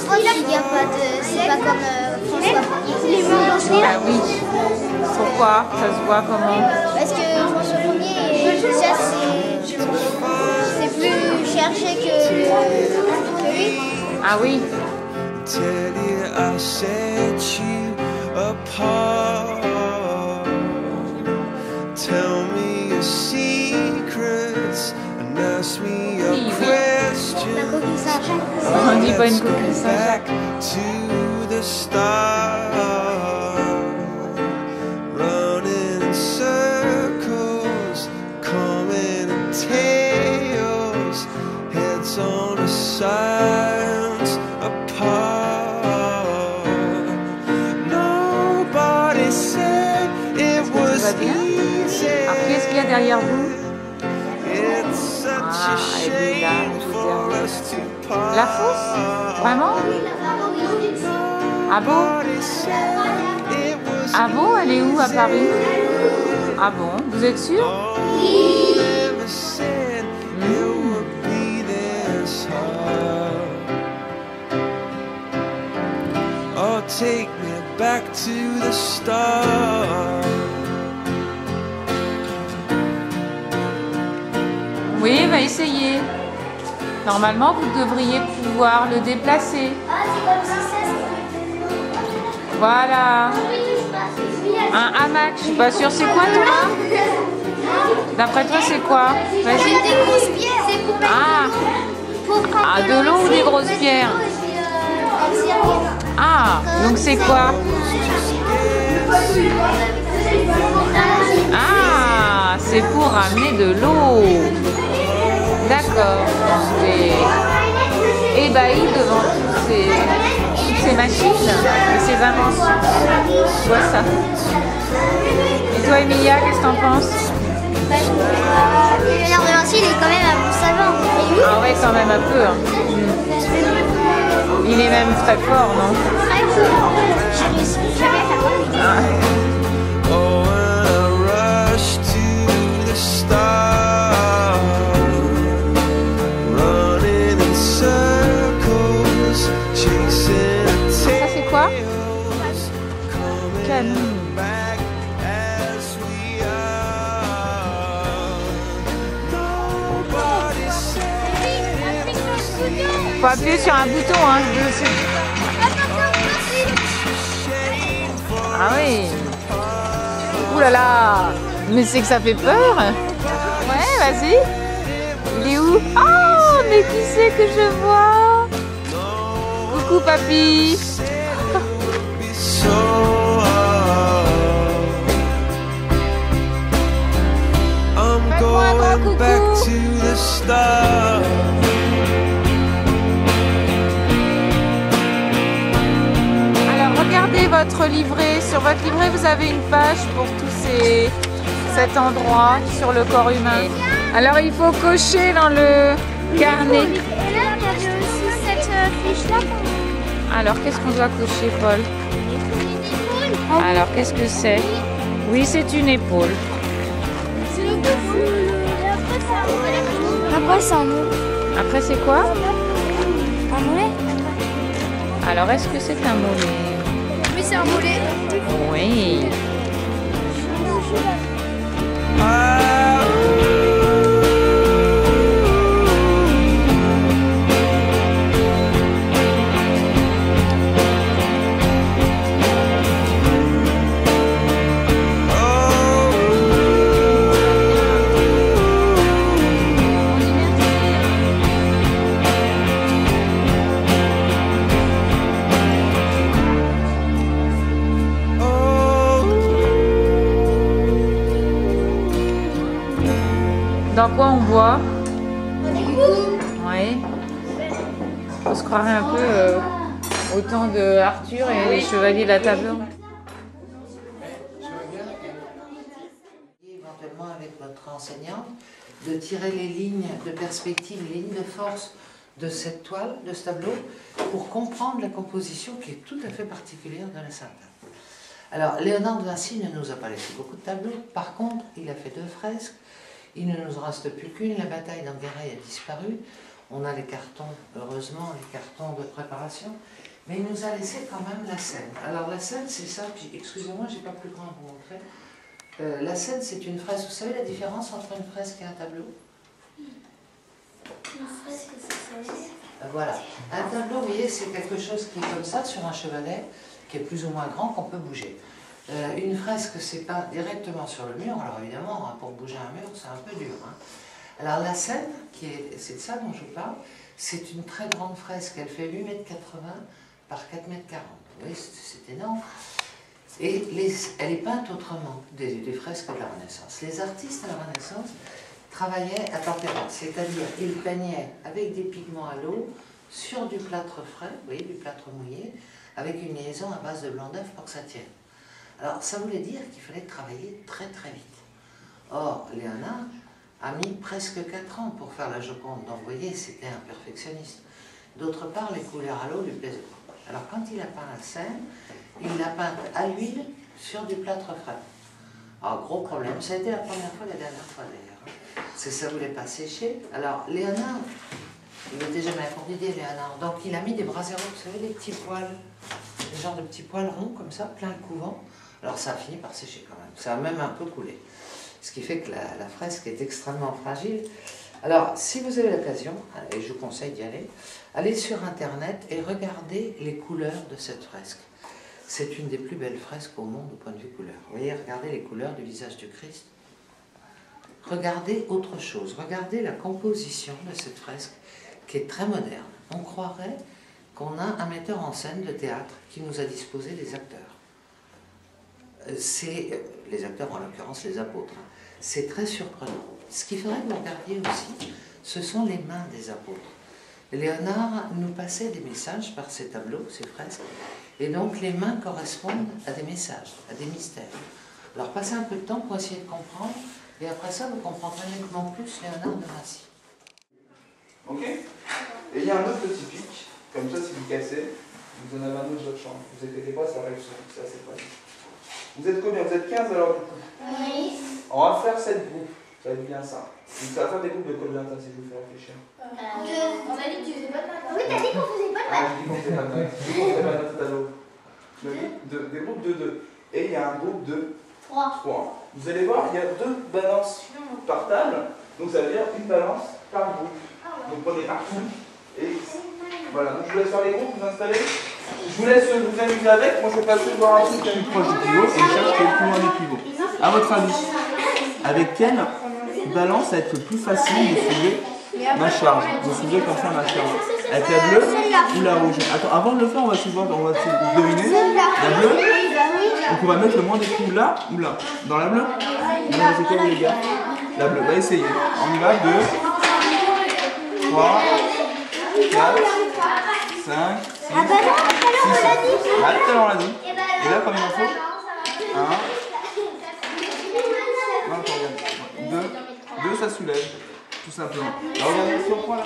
France, il n'y a pas de... C'est pas comme François Ier. Ah oui. Pourquoi? Ça se voit comment? Parce que François Ier, déjà, c'est plus cherché que lui. Ah oui. Tell you I set you apart. Tell me your secrets and ask me your questions. On dit pas une coquille Back to the start. Running in circles, coming in tails, heads on the sides apart. Nobody said it was easy. Alors qu'est-ce qu'il y a derrière vous? It's such a shame for us to part. La fosse? Vraiment? Ah bon? Ah bon? Elle est où à Paris? Ah bon? Vous êtes sûr? Oh, take me back to the start. Oui, va essayer. Normalement, vous devriez pouvoir le déplacer. Voilà. Un hamac, je suis pas sûre. C'est quoi toi? D'après toi, c'est quoi? Vas-y. Des grosses pierres, c'est pour mettre Ah, de l'eau ou des grosses pierres? Ah, donc c'est quoi? Ah, c'est pour ramener de l'eau. D'accord. Et ébahi devant toutes ces machines et ces inventions. Je vois ça. Et toi, Emilia, qu'est-ce que t'en penses? Léonard de Vinci, il est quand même un bon savant. Ah ouais, quand même un peu. Hein. Il est même très fort, non? Très fort. Jamais à Oh, and I rush to the start, running in circles, chasing a Ça, c'est quoi? coming Canon. back as we are. Nobody said it was easy. Faut appuyer sur un bouton, hein. Ah oui. Ouh là là. Mais c'est que ça fait peur. Ouais, vas-y. Il est où? Oh, mais qui c'est que je vois? Coucou, papy. Be so hard. I'm Fais-moi un grand going back coucou. to the start. Alors, regardez votre livret. Sur votre livret, vous avez une page pour cet endroit sur le corps humain. Alors, il faut cocher dans le carnet. Et là, il y avait aussi cette fiche-là. Alors, qu'est-ce qu'on doit cocher, Paul? Alors, qu'est-ce que c'est? Oui, c'est une épaule. C'est le bout. Après, c'est un mot. Après, c'est quoi? Un mollet? Alors, est-ce que c'est un mollet? Oui, c'est un mollet. Oui. Dans quoi on boit? Oui. On se croirait un peu au temps de Arthur et les chevaliers de la table ronde. Éventuellement avec votre enseignante, de tirer les lignes de perspective, les lignes de force de cette toile, de ce tableau, pour comprendre la composition qui est tout à fait particulière de la Sainte-Anne. Alors, Léonard de Vinci ne nous a pas laissé beaucoup de tableaux, par contre, il a fait 2 fresques, il ne nous en reste plus qu'une, la bataille d'Anghieraye a disparu, On a les cartons, heureusement, les cartons de préparation. Mais il nous a laissé quand même la scène. Alors la scène, c'est ça, excusez-moi, j'ai pas plus grand à vous montrer. La scène, c'est une fresque. Vous savez la différence entre une fresque et un tableau? Une fresque, c'est ça. Voilà. Un tableau, vous voyez, c'est quelque chose qui est comme ça, sur un chevalet, qui est plus ou moins grand, qu'on peut bouger. Une fresque, c'est pas directement sur le mur. Alors évidemment, hein, pour bouger un mur, c'est un peu dur. Hein. Alors la scène, c'est de ça dont je parle, c'est une très grande fresque. Elle fait 8,80 m par 4,40 m. Vous voyez, c'est énorme. Et elle est peinte autrement, des fresques de la Renaissance. Les artistes de la Renaissance travaillaient à tempérance, c'est-à-dire ils peignaient avec des pigments à l'eau sur du plâtre frais, vous voyez, du plâtre mouillé, avec une liaison à base de blanc d'œuf pour que ça tienne. Alors ça voulait dire qu'il fallait travailler très très vite. Or, Léonard a mis presque 4 ans pour faire la Joconde, donc vous voyez, c'était un perfectionniste. D'autre part, les couleurs à l'eau lui plaisaient pas. Alors quand il a peint la scène, il l'a peinte à l'huile sur du plâtre frais. Alors gros problème, ça a été la première fois, la dernière fois d'ailleurs. C'est que ça ne voulait pas sécher. Alors Léonard, il n'était jamais à court d'idées, Léonard. Donc il a mis des braseros, vous savez, des petits poils, des genres de petits poils ronds comme ça, plein le couvent. Alors ça a fini par sécher quand même, ça a même un peu coulé. Ce qui fait que la fresque est extrêmement fragile. Alors si vous avez l'occasion, et je vous conseille d'y aller, allez sur internet et regardez les couleurs de cette fresque. C'est une des plus belles fresques au monde au point de vue couleur. Vous voyez, regardez les couleurs du visage du Christ. Regardez autre chose, regardez la composition de cette fresque qui est très moderne. On croirait qu'on a un metteur en scène de théâtre qui nous a disposé des acteurs. C'est les acteurs, en l'occurrence les apôtres. C'est très surprenant. Ce qu'il faudrait que vous regardiez aussi, ce sont les mains des apôtres. Léonard nous passait des messages par ces tableaux, ces fresques, et donc les mains correspondent à des messages, à des mystères. Alors passez un peu de temps pour essayer de comprendre, et après ça vous comprendrez nettement plus Léonard de Vinci. Ok. Et il y a un autre petit pic, comme ça si vous cassez, vous en avez un autre dans votre chambre. Vous inquiétez pas, ça arrive, c'est assez facile. Vous êtes combien? Vous êtes 15 alors du coup? Oui. On va faire 7 groupes, ça va être bien ça. Donc ça va faire des groupes de combien de temps si vous faites réfléchir? On a dit que tu faisais pas de maths. Oui, t'as dit qu'on faisait pas de Ah, maths. je dis qu'on fait pas de maths. Je dis qu'on fait pas de maths tout à l'heure. Des groupes de 2. Et il y a un groupe de 3. Vous allez voir, il y a 2 balances par table. Donc ça veut dire une balance par groupe. Donc prenez un groupe et voilà. Donc je vous laisse faire les groupes, vous installez. Je vous laisse vous amuser avec. Moi je vais passer voir un truc qui est plus proche du pivot et je cherche qui est plus loin du pivot. A votre avis, avec quelle balance ça va être le plus facile de soulever ma charge? Vous soulevez comme ça ma charge. Avec la bleue ou la rouge? Attends, avant de le faire, on va se voir, on va se deviner. La bleue? Donc on va mettre le moins des coups là ou là? Dans la bleue? Non, c'est quoi les gars? La bleue, va essayer. On y va, 2, 3, 4, 5, 6, 7. Ah, tout à l'heure on l'a dit. Et là, combien il en faut? 1. Non, regarde. 2, ça soulève, tout simplement. Alors regardez sur le point là.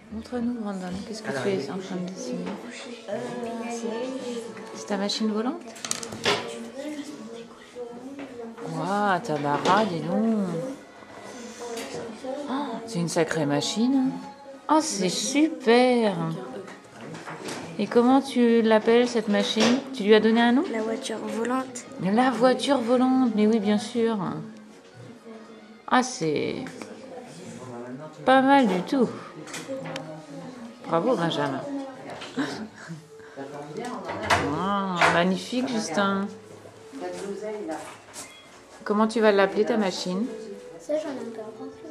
Montre-nous, Brandon, qu'est-ce que tu es en train de dessiner? C'est ta machine volante? Waouh, ta barre, dis donc! Oh, c'est une sacrée machine! Oh, c'est super! Et comment tu l'appelles cette machine? Tu lui as donné un nom? La voiture volante. La voiture volante, mais oui, bien sûr! Ah, c'est pas mal du tout! Bravo Benjamin. Ah, magnifique Justin. Comment tu vas l'appeler ta machine? Ça j'en ai encore compris.